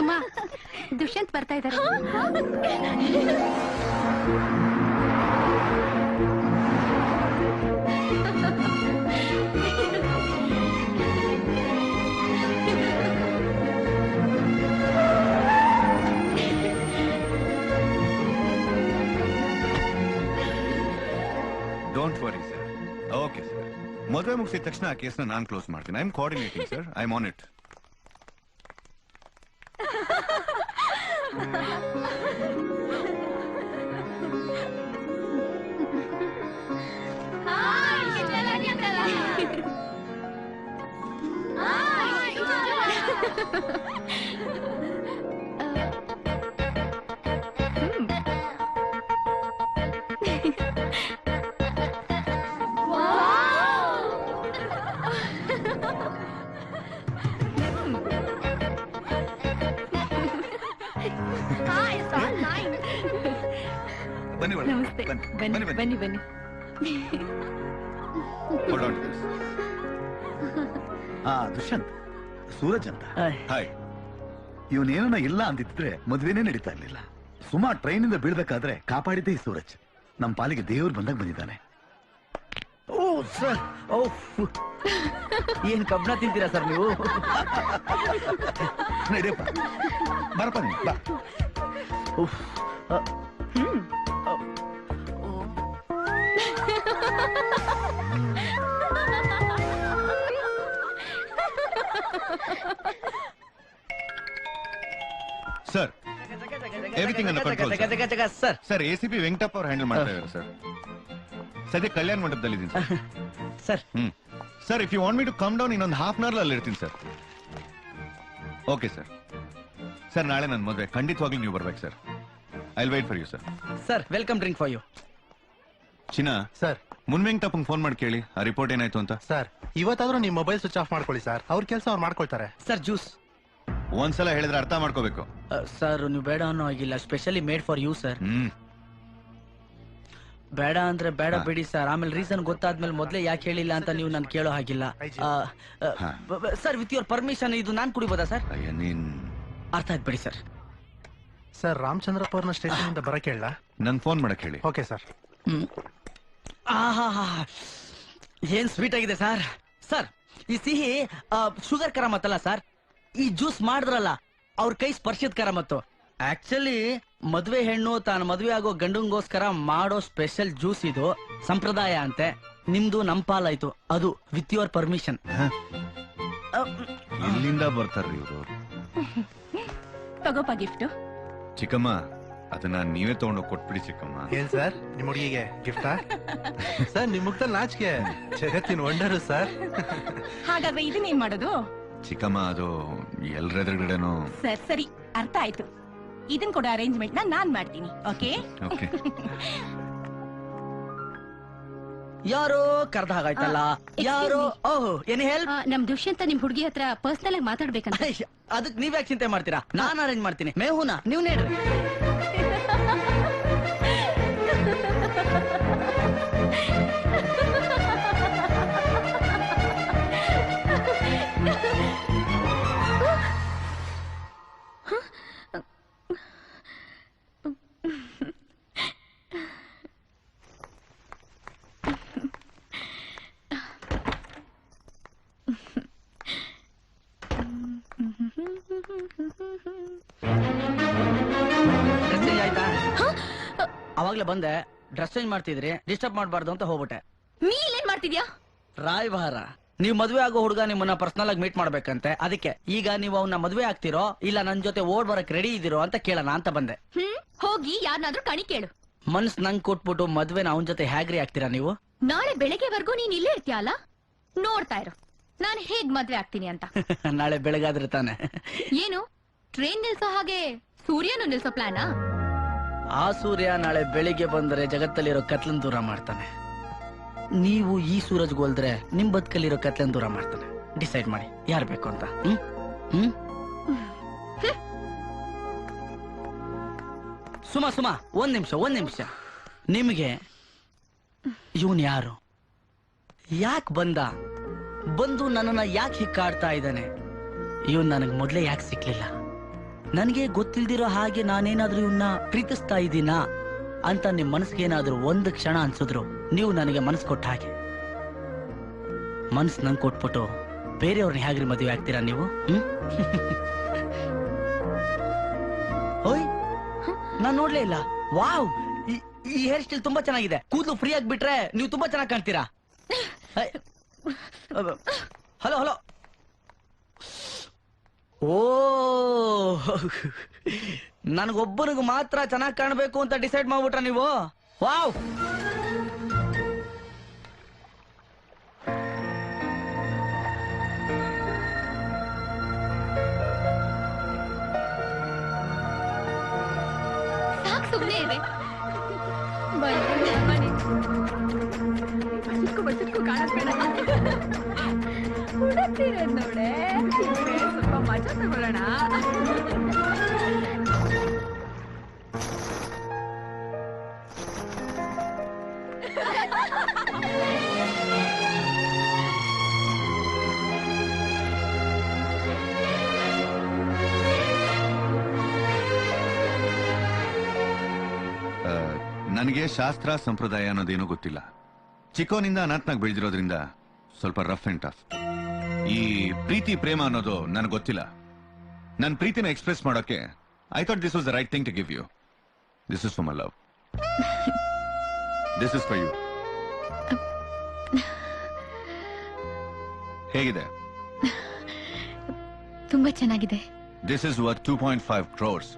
ಸುಮಾ, ದುಷ್ಯಂತ್ ಬರ್ತಾ ಇದ್ದಾರೆ. Don't worry sir. Okay sir, ಮದುವೆ ಮುಗಿಸಿದ ತಕ್ಷಣ ಆ ಕೇಸ್ನ ನಾನು ಕ್ಲೋಸ್ ಮಾಡ್ತೀನಿ. I am coordinating sir. I am on it. ನಮಸ್ತೆ. ಬನ್ನಿ ಬನ್ನಿ. ದುಷ್ಯಂತ್, ಸೂರಜ್ ಅಂತ. ಹಾಯ್. ಇವನೇನ ಇಲ್ಲ ಅಂತಿದ್ರೆ ಮದ್ವೆನೇ ನಡೀತಾ ಇರ್ಲಿಲ್ಲ. ಸುಮಾ ಟ್ರೈನ್ ಇಂದ ಬೀಳ್ಬೇಕಾದ್ರೆ ಕಾಪಾಡಿದ್ದೆ ಈ ಸೂರಜ್. ನಮ್ಮ ಪಾಲಿಗೆ ದೇವ್ರು ಬಂದಾಗ ಬಂದಿದ್ದಾನೆ. ಓ ಸರ್, ಓ ಏನ್ ಕಬ್ಬಣ ತಿಂತೀರಾ ಸರ್ ನೀವು? ನಡಿಯಪ್ಪ, ಬರಪ್ಪ ನೀನು ಬಾ. Sir, everything under control sir. Sir, ACP Venkatappa ಅವ್ರು ಹ್ಯಾಂಡಲ್ ಮಾಡ್ತಾ ಇದ್ದಾರೆ ಸರ್. ಸದ್ಯ ಕಲ್ಯಾಣ ಮಂಟಪದಲ್ಲಿ ಇದ್ದೀನಿ sir. Sir, if you want me to come down, ಇನ್ನೊಂದು ಹಾಫ್ ಅನ್ ಅವರ್ ಅಲ್ಲಿ ಇರ್ತೀನಿ ಸರ್. Okay sir. ಸರ್, ನಾಳೆ ನನ್ನ ಮದುವೆ, ಖಂಡಿತವಾಗ್ಲೂ ನೀವು ಬರ್ಬೇಕು sir. I will wait for you sir. Sir, welcome drink for you. ಚಿನ್ನ ಸರ್, ವೆಂಕಟಪ್ಪಂಗೆ ಫೋನ್ ಮಾಡಿ ಕೇಳಿ ಆ ರಿಪೋರ್ಟ್ ಏನಾಯ್ತು ಅಂತ. ಸರ್, ಇವತ್ತಾದ್ರೂ ನಿಮ್ಮ ಮೊಬೈಲ್ ಸ್ವಿಚ್ ಆಫ್ ಮಾಡ್ಕೊಳ್ಳಿ ಸರ್. ಅವ್ರ ಕೆಲಸ ಅವ್ರು ಮಾಡ್ಕೊಳ್ತಾರೆ. Sir, juice. ಒಂದ್ಸಲ ಹೇಳಿದ್ರೆ ಅರ್ಥ ಮಾಡ್ಕೋಬೇಕು. ಸರ್, ನೀವು ಬೇಡ ಅನ್ನೋ ಆಗಿಲ್ಲ. Specially made for you sir. ಬೇಡ ಅಂದ್ರೆ ಬೇಡ ಬಿಡಿ ಸರ್. ಆಮೇಲೆ ರೀಸನ್ ಗೊತ್ತಾದ್ಮೇಲೆ ಮೊದ್ಲೇ ಯಾಕೆ ಹೇಳಿಲ್ಲ ಅಂತ ನೀವು ನನ್ ಕೇಳೋ ಹಾಗಿಲ್ಲ. ಸರ್, ವಿತ್ ಯುವರ್ ಪರ್ಮಿಷನ್ ಇದು ನಾನ್ ಕುಡಿಬೋದಾ ಸರ್? ಅರ್ಥ ಆಯ್ತು ಬಿಡಿ ಸರ್. ಸರ್, ರಾಮಚಂದ್ರಪ್ಪ ಅವ್ರನ್ನ ಸ್ಟೇಷನ್ ಇಂದ ಬರಕ್ ಹೇಳ. ನನ್ ಫೋನ್ ಮಾಡಕ್ ಹೇಳಿ. Okay sir. ಏನ್ ಸ್ವೀಟ್ ಆಗಿದೆ ಸರ್. ಸರ್, ಈ ಸಿಹಿ ಶುಗರ್ ಕರಾಮತ್ತಲ್ಲ ಸರ್. ಈ ಜ್ಯೂಸ್ ಮಾಡಿದ್ರಲ್ಲ ಅವ್ರ ಕೈ ಸ್ಪರ್ಶದ ಕರಾಮತ್ತು. ಆಕ್ಚುಲಿ ಮದ್ವೆ ಹೆಣ್ಣು ತಾನು ಮದ್ವೆ ಆಗೋ ಗಂಡಂಗೋಸ್ಕರ ಮಾಡೋ ಸ್ಪೆಷಲ್ ಜ್ಯೂಸ್ ಇದು. ಸಂಪ್ರದಾಯ ಅಂತೆ. ನಿಮ್ದು ನಂಪಾಲಾಯ್ತು. ಅದು ವಿತ್ ಯುವರ್ ಪರ್ಮಿಷನ್. ಎಲ್ಲಿಂದ ಬರ್ತಾರ್ರಿ ಇವರು? ತಗೋಪ ಗಿಫ್ಟ್. ಚಿಕ್ಕಮ್ಮ, ಅದನ್ನ ನೀವೇ ತಗೊಂಡು ಕೊಟ್ಬಿಡಿ ಚಿಕ್ಕಮ್ಮ. ಏನ್ ಸರ್, ನಿಮ್ ಹುಡುಗಿಗೆ ಗಿಫ್ಟಾ? ಸರ್, ನಿಮ್ ಮುಖದಲ್ಲಿ ನಾಚಿಕೆ, ಜಗತ್ತಿನ ವಂಡರು ಸರ್. ಹಾಗಾದ್ರೆ ಇದನ್ನೇನ್ ಮಾಡೋದು? ಚಿಕ್ಕಮ್ಮ, ಅದು ಎಲ್ರೆದುರುಗಡೆನೂ. ಸರಿ, ಅರ್ಥ ಆಯ್ತು. ಇದನ್ ಕೊಡೋ ಅರೇಂಜ್ಮೆಂಟ್ ನಾನ್ ಮಾಡ್ತೀನಿ. ಓಕೆ? ಓಕೆ. ಯಾರೋ ಕರ್ದ ಹಾಗಾಯ್ತಲ್ಲ. ಯಾರೋ. ಓಹೋ, ಎನಿ ಹೆಲ್ಪ್? ನಮ್ ದುಷ್ಯಂತ ನಿಮ್ ಹುಡುಗಿ ಹತ್ರ ಪರ್ಸನಲ್ ಆಗಿ ಮಾತಾಡ್ಬೇಕಂತ. ಅದಕ್ಕೆ ನೀವ್ ಯಾಕೆ ಚಿಂತೆ ಮಾಡ್ತೀರಾ? ನಾನ್ ಅರೇಂಜ್ ಮಾಡ್ತೀನಿ. ಮೇಹುನಾ, ನೀವ್ ನೇಡ್ರಿ. ಅವಾಗ್ಲೇ ಬಂದೆ, ಡ್ರೆಸ್ ಚೇಂಜ್ ಮಾಡ್ತಿದ್ರಿ, ಡಿಸ್ಟರ್ಬ್ ಮಾಡಬಾರ್ದು ಅಂತ ಹೋಗ್ಬಿಟ್ಟೆ. ನೀ ಏನ್ ಮಾಡ್ತಿದ್ಯಾ? ರಾಯಭಾರ, ನೀವು ಮದ್ವೆ ಆಗೋ ಹುಡುಗ ನಿಮ್ಮನ್ನ ಪರ್ಸನಲ್ ಆಗಿ ಮೀಟ್ ಮಾಡ್ಬೇಕಂತೆ. ಅದಕ್ಕೆ ಈಗ ನೀವು ಅವನ್ನ ಮದ್ವೆ ಆಗ್ತಿರೋ ಇಲ್ಲ ನನ್ ಜೊತೆ ಓಡ್ ಬರಕ್ ರೆಡಿ ಇದೀರೋ ಅಂತ ಕೇಳೋಣ ಅಂತ ಬಂದೆ. ಹೋಗಿ ಯಾರನ್ನಾದ್ರೂ ಕಣಿ ಕೇಳು. ಮನ್ಸ್ ನಂಗ್ ಕೊಟ್ಬಿಟ್ಟು ಮದ್ವೆನ ಅವನ್ ಜೊತೆ ಹೇಗ್ರಿ ಆಗ್ತೀರಾ ನೀವು? ನಾಳೆ ಬೆಳಗ್ಗೆವರೆಗೂ ನೀನ್ ಇಲ್ಲೇ ಇರ್ತೀಯಲ್ಲ, ನೋಡ್ತಾ ಇರು ನಾನ್ ಹೇಗ್ ಮದ್ವೆ ಆಗ್ತೀನಿ ಅಂತ. ನಾಳೆ ಬೆಳಗಾದ್ರೆ ತಾನೆ. ಏನು ಟ್ರೈನ್ ನಿಲ್ಸೋ ಹಾಗೆ ಸೂರ್ಯನು ನಿಲ್ಸೋ ಪ್ಲಾನಾ? ಆ ಸೂರ್ಯ ನಾಳೆ ಬೆಳಿಗ್ಗೆ ಬಂದ್ರೆ ಜಗತ್ತಲ್ಲಿರೋ ಕತ್ಲನ್ ದೂರ ಮಾಡ್ತಾನೆ. ನೀವು ಈ ಸೂರಜ್ ಹೋಲ್ದ್ರೆ ನಿಮ್ ಬದುಕಲ್ಲಿರೋ ಕತ್ಲನ್ ದೂರ ಮಾಡ್ತಾನೆ. ಡಿಸೈಡ್ ಮಾಡಿ ಯಾರು ಬೇಕು ಅಂತ. ಸುಮಾ ಒಂದ್ ನಿಮಿಷ. ನಿಮ್ಗೆ ಇವನ್ ಯಾರು? ಯಾಕೆ ಬಂದು ನನ್ನನ್ನ ಯಾಕೆ ಹಿಕ್ಕಾಡ್ತಾ ಇದ್ದಾನೆ? ಇವನ್ ನನಗ್ ಮೊದ್ಲೇ ಯಾಕೆ ಸಿಕ್ಲಿಲ್ಲ? ನನಗೆ ಗೊತ್ತಿಲ್ದಿರೋ ಹಾಗೆ ನಾನೇನಾದ್ರೂ ಇವನ್ನ ಪ್ರೀತಿಸ್ತಾ ಇದ್ದೀನಾ ಅಂತ ನಿಮ್ ಮನಸ್ಸಿಗೆ ಏನಾದ್ರೂ ಒಂದು ಕ್ಷಣ ಅನ್ಸಿದ್ರು ನೀವು ನನಗೆ ಮನಸ್ಸು ಕೊಟ್ಟ ಹಾಗೆ. ಮನಸ್ಸು ನಂಗೆ ಕೊಟ್ಬಿಟ್ಟು ಬೇರೆಯವ್ರನ್ನ ಹೇಗ್ರಿ ಮದುವೆ ಆಗ್ತೀರಾ ನೀವು? ಓಯ್ ನಾನ್ ನೋಡ್ಲೇ ಇಲ್ಲ. ವಾವ್, ಈ ಹೇರ್ ಸ್ಟೈಲ್ ತುಂಬಾ ಚೆನ್ನಾಗಿದೆ. ಕೂದಲು ಫ್ರೀ ಆಗಿ ಬಿಟ್ರೆ ನೀವು ತುಂಬಾ ಚೆನ್ನಾಗಿ ಕಾಣ್ತೀರಾ. Hello hello. ಓ, ನನಗೊಬ್ಬನಿಗೆ ಮಾತ್ರ ಚೆನ್ನಾಗಿ ಕಾಣಬೇಕು ಅಂತ ಡಿಸೈಡ್ ಮಾಡ್ಬಿಟ್ರ ನೀವು? ವಾವ್. ಸಾಕ್ ಸುಮ್ನೆ ಇದೆ. ಬನ್ನಿ ಬಸಿಟ್ಕು ಕಾಣಿಸ್ಬೇಡ. ಹುಡುಕ್ತಿರೋದ್ ನೋಡೆ, ಸ್ವಲ್ಪ ಮಜಾ ತಗೊಳ್ಳೋಣ. ನನಗೆ ಶಾಸ್ತ್ರ ಸಂಪ್ರದಾಯ ಅನ್ನೋದೇನೂ ಗೊತ್ತಿಲ್ಲ. ಚಿಕ್ಕವನಿಂದ ಅನಾಥನಾಗಿ ಬೆಳೆದಿರೋದ್ರಿಂದ ಸ್ವಲ್ಪ ರಫ್ ಅಂಡ್ ಟಫ್. ಈ ಪ್ರೀತಿ ಪ್ರೇಮ ಅನ್ನೋದು ನನಗೆ ಗೊತ್ತಿಲ್ಲ. ನನ್ನ ಪ್ರೀತಿನ ಎಕ್ಸ್ಪ್ರೆಸ್ ಮಾಡೋಕೆ I thought this was the right thing to give you. This is for my love. This is for you. ಹೇಗಿದೆ? ತುಂಬಾ ಚೆನ್ನಾಗಿದೆ. This is worth 2.5 crores.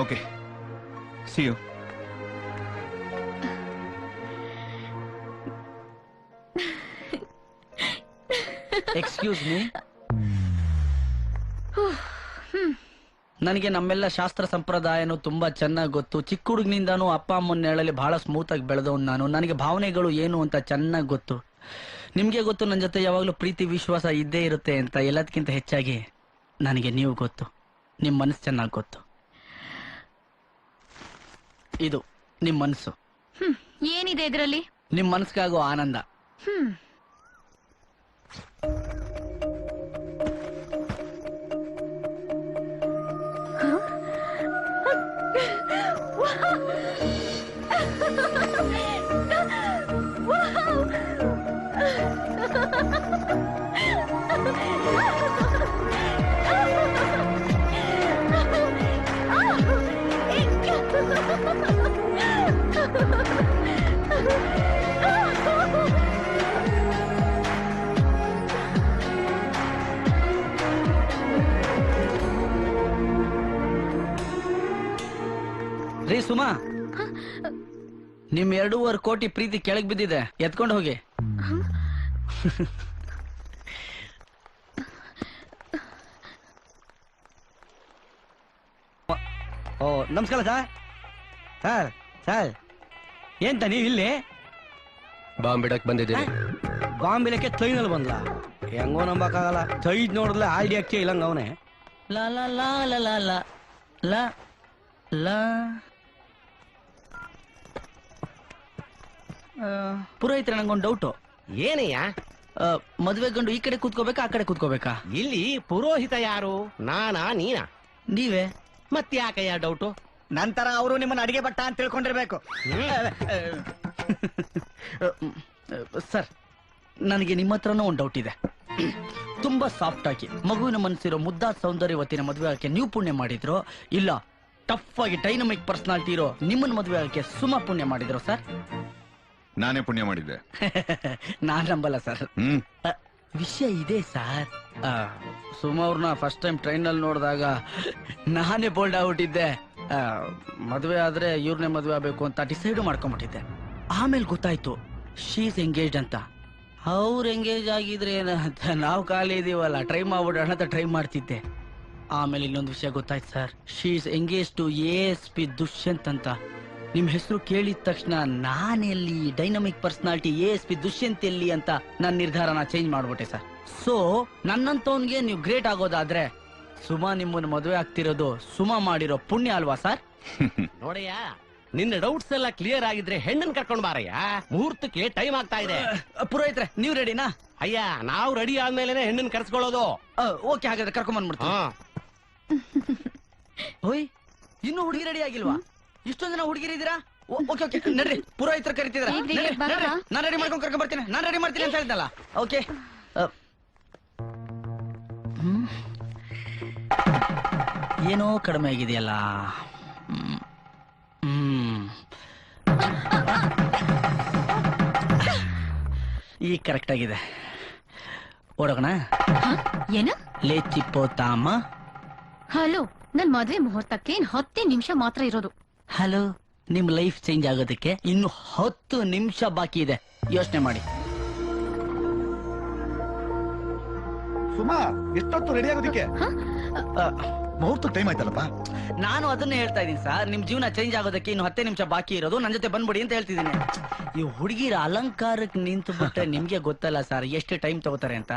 Okay. See you. Excuse me. ನನಗೆ ನಮ್ಮೆಲ್ಲ ಶಾಸ್ತ್ರ ಸಂಪ್ರದಾಯನು ತುಂಬಾ ಚೆನ್ನಾಗಿ ಗೊತ್ತು. ಚಿಕ್ಕ ಹುಡುಗನಿಂದಾನು ಅಪ್ಪ ಅಮ್ಮನ ನೆರಳಲ್ಲಿ ಬಹಳ ಸ್ಮೂತ್ ಆಗಿ ಬೆಳೆದವನು ನಾನು. ನನಗೆ ಭಾವನೆಗಳು ಏನು ಅಂತ ಚೆನ್ನಾಗಿ ಗೊತ್ತು. ನಿಮ್ಗೆ ಗೊತ್ತು ನನ್ನ ಜೊತೆ ಯಾವಾಗ್ಲೂ ಪ್ರೀತಿ ವಿಶ್ವಾಸ ಇದ್ದೇ ಇರುತ್ತೆ ಅಂತ. ಎಲ್ಲದಕ್ಕಿಂತ ಹೆಚ್ಚಾಗಿ ನನಗೆ ನೀವು ಗೊತ್ತು, ನಿಮ್ ಮನಸ್ಸು ಚೆನ್ನಾಗಿ ಗೊತ್ತು. ಇದು ನಿಮ್ ಮನಸ್ಸು. ಏನಿದೆ ಇದರಲ್ಲಿ? ನಿಮ್ ಮನಸ್ಸಿಗಾಗೋ ಆನಂದ. ರೀ ಸುಮಾ, ನಿಮ್ 2.5 ಕೋಟಿ ಪ್ರೀತಿ ಕೆಳಗ್ ಬಿದ್ದಿದೆ, ಎತ್ಕೊಂಡು ಹೋಗಿ. ಓ ನಮಸ್ಕಾರ ಸರ್. ಸರ್ ಸರ್ ಏಂತ ನೀವು ಇಲ್ಲಿ? ಬಾಂಬ್ ಬಿಡಕ್ ಬಂದಿದ್ದೀನಿ. ಬಾಂಬ್ ಇಲಕ್ಕೆ ಟ್ರೈನಲ್ಲಿ ಬಂದ್ಲ? ಹೆಂಗೋ ನಂಬಕ್ಕಾಗಲ್ಲ. ಸೈಡ್ ನೋಡಿದ್ಲೆ ಆಲ್ಡಿ ಅಕ್ಕಿ ಇಲ್ಲಂಗ ಅವನೇ. ಲಾ ಲಾ ಲಾ ಲಾ ಲಾ ಲಾ ಲಾ ಲಾ. ಪುರೋಹಿತ್ರ, ನಂಗೊಂದು ಡೌಟು. ಏನಯ್ಯ? ಮದುವೆ ಗಂಡು ಈ ಕಡೆ ಕೂತ್ಕೋಬೇಕಾ ಆ ಕಡೆ ಕೂತ್ಕೋಬೇಕಾ? ಇಲ್ಲಿ ಪುರೋಹಿತ ಯಾರು, ನಾನಾ ನೀನಾ? ನೀವೇ. ಮತ್ತ್ಯಾಕಯ್ಯ ಡೌಟು? ನಂತರ ಅವರು ನಿಮ್ಮನ್ನ ಅಡಿಗೆ ಭಟ್ಟ ಅಂತ ತಿಳ್ಕೊಂಡಿರ್ಬೇಕು. ಸರ್, ನನಗೆ ನಿಮ್ಮ ಹತ್ರನೂ ಒಂದು ಡೌಟ್ ಇದೆ. ತುಂಬಾ ಸಾಫ್ಟ್ ಆಗಿ ಮಗುವಿನ ಮನಸ್ಸಿರೋ ಮುದ್ದಾದ ಸೌಂದರ್ಯವತಿನ ಮದುವೆ ಆಗಕ್ಕೆ ನೀವು ಪುಣ್ಯ ಮಾಡಿದ್ರು, ಇಲ್ಲ ಟಫ್ ಆಗಿ ಡೈನಮಿಕ್ ಪರ್ಸನಾಲಿಟಿ ಇರೋ ನಿಮ್ಮನ್ನ ಮದುವೆ ಆಗಕ್ಕೆ ಸುಮಾ ಪುಣ್ಯ ಮಾಡಿದ್ರು ಸರ್? ನಾನೇ ಪುಣ್ಯ ಮಾಡಿದ್ದೆ. ನಾನ್ ನಂಬಲ್ಲ ಸರ್. ವಿಷಯ ಇದೆ ಸರ್. ಸುಮಾ ಅವ್ರನ್ನ ಫಸ್ಟ್ ಟೈಮ್ ಟ್ರೈನಲ್ಲಿ ನೋಡಿದಾಗ ನಾನೇ ಬೋಲ್ಡ್ ಆಗ್ಬಿಟ್ಟಿದ್ದೆ. ಮದುವೆ ಆದ್ರೆ ಇವ್ರನ್ನೇ ಮದುವೆ ಆಗ್ಬೇಕು ಅಂತ ಡಿಸೈಡ್ ಮಾಡ್ಕೊಂಡ್ಬಿಟ್ಟಿದ್ದೆ. ಆಮೇಲೆ ಗೊತ್ತಾಯ್ತು ಶೀ ಇಸ್ ಎಂಗೇಜ್ಡ್ ಅಂತ. ಅವ್ರು ಎಂಗೇಜ್ ಆಗಿದ್ರೆ ಏನಂತ ನಾವು ಖಾಲಿ ಇದೀವಲ್ಲ, ಟ್ರೈ ಮಾಡ್ಬಿಡೋಣ ಅಂತ ಟ್ರೈ ಮಾಡ್ತಿದ್ದೆ. ಆಮೇಲೆ ಇನ್ನೊಂದು ವಿಷಯ ಗೊತ್ತಾಯ್ತು sir. She is engage to ASP Dushyant ಅಂತ. ನಿಮ್ ಹೆಸರು ಕೇಳಿದ ತಕ್ಷಣ ನಾನೆಲ್ಲಿ ಡೈನಮಿಕ್ ಪರ್ಸನಾಲಿಟಿ ASP ದುಷ್ಯಂತ್ ಎಲ್ಲಿ ಅಂತ ನನ್ನ ನಿರ್ಧಾರನ ಚೇಂಜ್ ಮಾಡ್ಬಿಟ್ಟೆ ಸರ್. ಸೊ ನನ್ನಂತವನ್ಗೆ ನೀವು ಗ್ರೇಟ್ ಆಗೋದಾದ್ರೆ ಸುಮಾ ನಿಮ್ಮನ್ನ ಮದುವೆ ಆಗ್ತಿರೋದು ಸುಮಾ ಮಾಡಿರೋ ಪುಣ್ಯ ಅಲ್ವಾ ಸರ್? ನೋಡಯ್ಯ, ನಿನ್ನ ಡೌಟ್ಸ್ ಎಲ್ಲ ಕ್ಲಿಯರ್ ಆಗಿದ್ರೆ ಹೆಣ್ಣನ್ ಕರ್ಕೊಂಡ್ ಬಾರಯ್ಯ. ಮುಹೂರ್ತಕ್ಕೆ ಟೈಮ್ ಆಗ್ತಾ ಇದೆ. ಪುರೋಹಿತ್ರೆ ನೀವ್ ರೆಡಿನಾ? ಅಯ್ಯ ನಾವು ರೆಡಿ ಆದ್ಮೇಲೆ ಹೆಣ್ಣನ್ ಕರ್ಸ್ಕೊಳ್ಳೋದು. ಓಕೆ, ಹಾಗಾದ್ರೆ ಕರ್ಕೊಂಡ್ ಬಂದ್ಬಿಡ್ತೀನಿ. ಹಾ ಓಯ್, ಇನ್ನೂ ಹುಡುಗಿ ರೆಡಿ ಆಗಿಲ್ವಾ? ಇಷ್ಟೊಂದ್ ಜನ ಹುಡುಗಿರಿದ್ದೀರಾ? ಓಕೆ ಓಕೆ, ನಡ್ರಿ, ಪುರೋಹಿತರು ಕರಿತಿದ್ರ. ಈಗ ready ಆಗ್ ಬರೋಣ? ನಾನ್ ರೆಡಿ ಮಾಡ್ಕೊಂಡ್ ಕರ್ಕೊಂಡ್ ಬರ್ತೀನಿ. ನಾನ್ ರೆಡಿ ಮಾಡ್ತೀನಿ ಅಂತ ಹೇಳಿದ್ನಲ್ಲ. ಓಕೆ. ಏನೋ ಕಡಿಮೆ ಆಗಿದೆಯಲ್ಲ. ಈಗ ಕರೆಕ್ಟ್ ಆಗಿದೆ. ಓಡೋಣ. ಏನ? ಲೇ ಚಿಪ್ಪೋತಾಮ. ಹಲೋ, ನನ್ ಮದ್ವೆ ಮುಹೂರ್ತಕ್ಕೆ 10 ನಿಮಿಷ ಮಾತ್ರ ಇರೋದು. ಹಲೋ, ನಿಮ್ ಲೈಫ್ ಚೇಂಜ್ ಆಗೋದಕ್ಕೆ ಇನ್ನು 10 ನಿಮಿಷ ಬಾಕಿ ಇದೆ. ಯೋಚನೆ ಮಾಡಿ. ಸುಮಾ, ಎಷ್ಟೊತ್ತು ರೆಡಿ ಆಗೋದಿಕ್ಕೆ? ಮುಹೂರ್ತ ಟೈಮ್ ಆಯ್ತಲ್ಲಪ್ಪ. ನಾನು ಅದನ್ನೇ ಹೇಳ್ತಾ ಇದ್ದೀನಿ ಸರ್. ನಿಮ್ ಜೀವನ ಚೇಂಜ್ ಆಗೋದಕ್ಕೆ ಇನ್ನು 10 ನಿಮಿಷ ಬಾಕಿ ಇರೋದು. ನನ್ ಜೊತೆ ಬಂದ್ಬಿಡಿ ಅಂತ ಹೇಳ್ತಿದ್ದೀನಿ. ಈ ಹುಡುಗಿರ ಅಲಂಕಾರಕ್ಕೆ ನಿಂತು ಬಿಟ್ರೆ ನಿಮ್ಗೆ ಗೊತ್ತಲ್ಲ ಸರ್ ಎಷ್ಟು ಟೈಮ್ ತಗೋತಾರೆ ಅಂತ.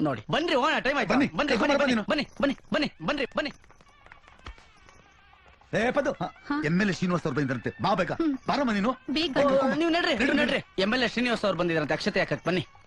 ನೋಡಿ, ಬನ್ರಿ, ಹೋಗೋಣ. ಟೈಮ್ ಆಯ್ತು. ಬನ್ನಿ, ಬನ್ನಿ ಕರ್ಕೊಂಡ್ ಬನ್ನಿ ಬಾ ಬನ್ನಿ ಬನ್ನಿ ಬನ್ನಿ ಬನ್ನಿ ಬನ್ನಿ. ಪದ್ದು, MLA ಶ್ರೀನಿವಾಸ್ ಅವ್ರು ಬಂದಿರಂತೆ, ಬಾ ಬೇಗ ಬಾರಮ್ಮ ನೀನು. ಬೇಗ ನೀವು ನಡ್ರಿ, ನೀವು ನಡ್ರಿ. MLA ಶ್ರೀನಿವಾಸ್ ಅವ್ರು ಬಂದಿದ್ರಂತೆ ಅಕ್ಷತೆ ಹಾಕಕ್. ಬನ್ನಿ.